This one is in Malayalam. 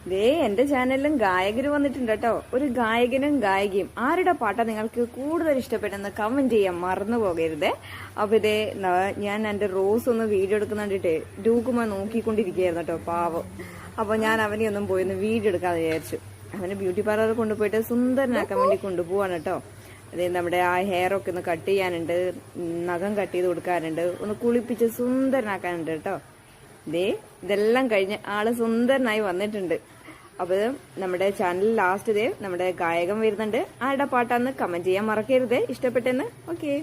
ദേ എന്റെ ചാനലിലും ഗായകര് വന്നിട്ടുണ്ട് കേട്ടോ. ഒരു ഗായകനും ഗായികയും ആരുടെ പാട്ടാ നിങ്ങൾക്ക് കൂടുതൽ ഇഷ്ടപ്പെട്ടെന്ന് കമന്റ് ചെയ്യാൻ മറന്നു പോകരുതേ. അപ്പൊ ഇതേ ഞാൻ എന്റെ റോസ് ഒന്ന് വീഡിയോ എടുക്കുന്ന കണ്ടിട്ടേ ഡൂക്കുമ നോക്കിക്കൊണ്ടിരിക്കുകയായിരുന്നു കേട്ടോ, പാവം. അപ്പൊ ഞാൻ അവനെ ഒന്നും പോയി ഒന്ന് വീഡിയോ എടുക്കാന്ന് വിചാരിച്ചു. അവനെ ബ്യൂട്ടി പാർലറിൽ കൊണ്ടുപോയിട്ട് സുന്ദരനാക്കാൻ വേണ്ടി കൊണ്ടുപോവാണ് കേട്ടോ. അതേ നമ്മുടെ ആ ഹെയർ ഒക്കെ ഒന്ന് കട്ട് ചെയ്യാനുണ്ട്, നഖം കട്ട് ചെയ്ത് കൊടുക്കാനുണ്ട്, ഒന്ന് കുളിപ്പിച്ച് സുന്ദരനാക്കാനുണ്ട് കേട്ടോ. ദേ ഇതെല്ലാം കഴിഞ്ഞ് ആള് സുന്ദരനായി വന്നിട്ടുണ്ട്. അപ്പൊ നമ്മുടെ ചാനൽ ലാസ്റ്റ് നമ്മുടെ ഗായകൻ വരുന്നുണ്ട്. ആരുടെ പാട്ടാന്ന് കമന്റ് ചെയ്യാൻ മറക്കരുത് ഇഷ്ടപ്പെട്ടെന്ന്. ഓക്കെ.